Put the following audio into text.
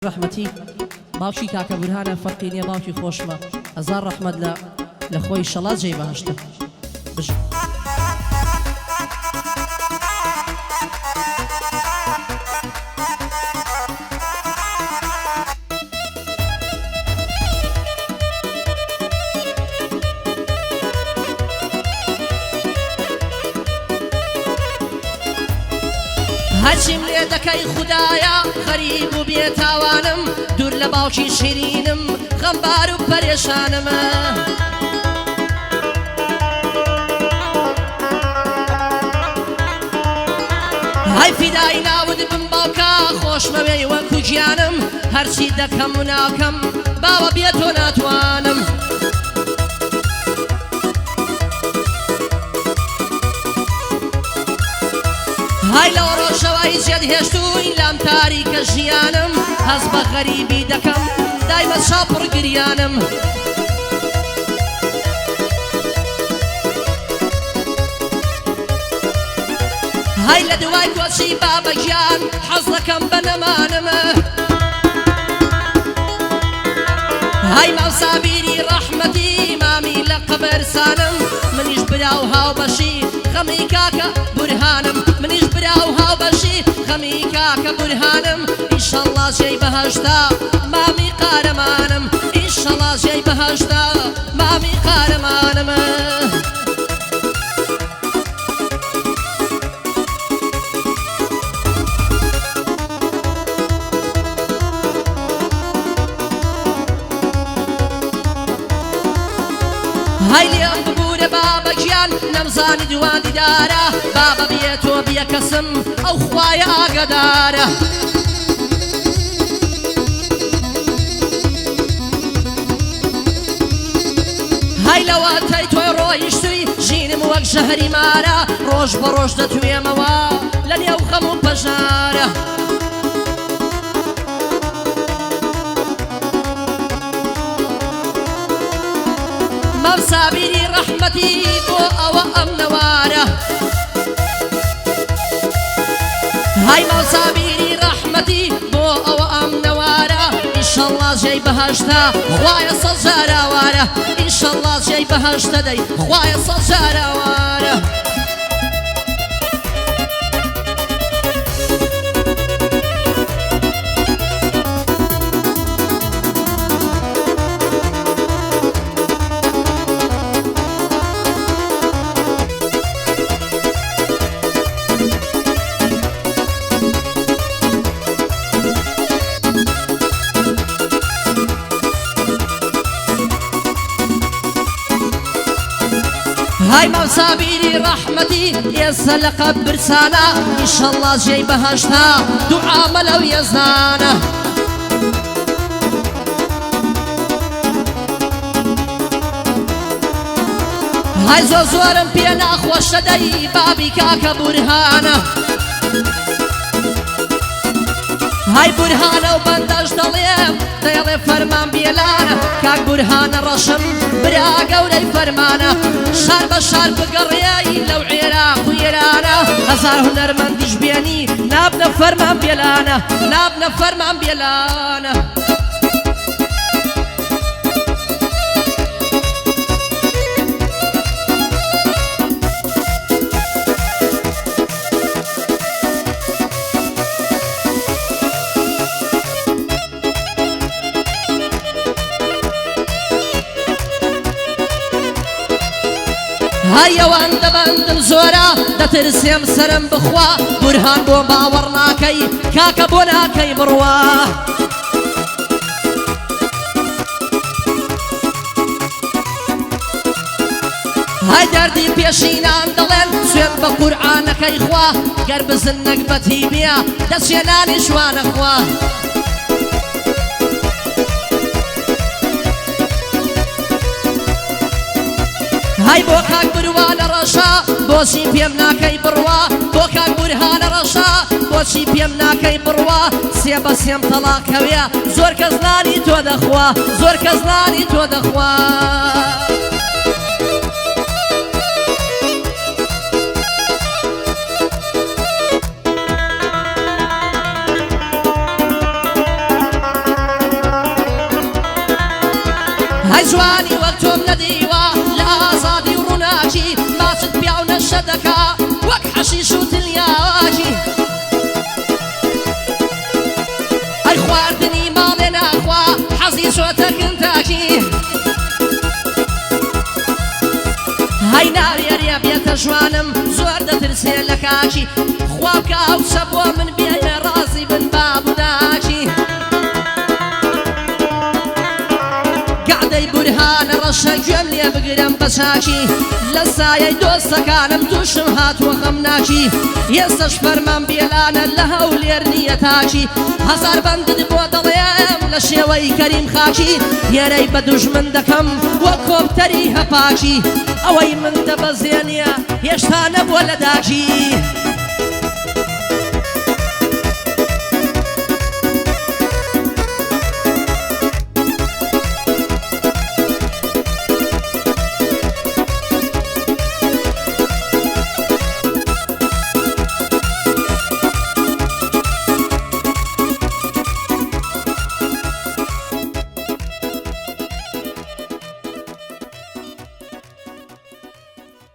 ڕەحمەتی باوکی کاکە بورهانە فەرقی نییە باوکی خۆشمە هەزار ڕەحمەت لە خۆی شەڵات جێی بەهەشتە هەرچیم لێ دەکەی خودایە غەریب و بێتاوانم دوور لە باوکی شیرینم غەمبار و پەرێشانمە های فیدای ناود بم باوکە خۆشمەوێی وەکو گیانم هەرچی دەکەم و ناکەم باوە بێتۆ ناتوانم های لەوە ڕۆژەوەی جێت هێشتووی لام تاریکە ژیانم هەز بە غەریبی دەکەم دایمە چاپڕ گریانم های لە دوای کۆچی بابەگیان حەز دەکەم بە نەمانمە های ماوسابیری ڕەحمەتی مامی لە قەبرسانم منیش برا و هاوبەشی غەمی کاکە بورهانم منیش برا و هاوبەشی غەمی کاکە بورهانم ئینشەڵڵا جێی بەهەشتا مامی قارەمانم ئینشەڵڵا جێی بەهەشتا مامی قارەمانمە های لێم ببوورە بابەگیان نەمزانی دوان دیدارە بابە بێتۆ بیە کەسم ئەو خوایە ئاگەدارە های لەواتەی تۆی ڕۆیشتووی ژینم وەک ژەهری مارە ڕۆژ بە ڕۆژ دەتوێمەوە لە نێو خەم و پەژارە مەوسابیری ڕەحمەتی بۆ ئەوە ئەم نەوارە های مەوسابیری ڕەحمەتی بۆ ئەوە ئەم نەوارە ئینشەڵڵا جێی بەهەشتا خوایە سەد جاراوارە ئینشەڵڵا جێی بەهەشتە دەی خوایە سەد جاراوارە های مەوسابیری ڕەحمەتی ئێستا لە قەبرسانە ئینشەڵڵا جێی بەهەشتا دوعامە لەو یەزدانە های زۆر زۆرم پێ ناخۆشە دەی بابی کاکە بورهانە های بورهانە و بەندەش دەڵێم دەیڵێ فەرمان بێلانە کاک بورهانە ڕەشم برا گەورەی فەرمانە شار بە شار بگەڕێی لەو عێراق و ئێرانە هەزار هونەرمەندیش بێنی نابنە فەرمان بێلانە نابنە فەرمان بێلانە های ئەوان دەبەندم زۆرە دەترسێم سەرم بخوا بورهان بۆ باوەڕ ناکەی کاکە بۆ ناکەی بڕوا های دەردی پێشینان دەڵێن سوێن بە قورعانەکەی خوا گەر بزن نەکبەتی بێ دەچێنانی شوانە خوا های بۆ کاک بروانە ڕەشا بۆچی پێم ناکەی بڕوا بۆ کاک بورهانە ڕەشا بۆچی پێم ناکەی بڕوا سێ بە سێم تەڵاقەوێ زۆر کەس نانی تۆ دەخوا زۆر کەس نانی تۆ دەخوا هاي جوانی وەک تۆم نەدیوە لە ئازادی و ڕووناکی ماچت پیا و نەشە دەکا وەک حەشیش و دڵیاکی هەر خواردنی ماڵێ ناخوا حەزی چۆتە کنتاکی هەی ناوێریە بێتە ژوانم زۆر دەترسێ لە کاکی خوا بکە ئەو شە بۆ من بێنە ڕازی بن بابووناکی گعدەی بورهانە ڕەشە گوێم لێ بگرم بە چاکی لە سایەی دۆستەکانم تووشم هاتووە خەمناکی ئێستەش فەرمان بێلانە لە هەولێر نییە تاکی هەزار بەندت بۆ دەڵێم لە شێوەی کەریم خاکی هێرەی بە دوژمن دەکەم وە کۆپتەری هەپاکی ئەوەی من دەبەزێنیە هێشتا نەبووە لە داکی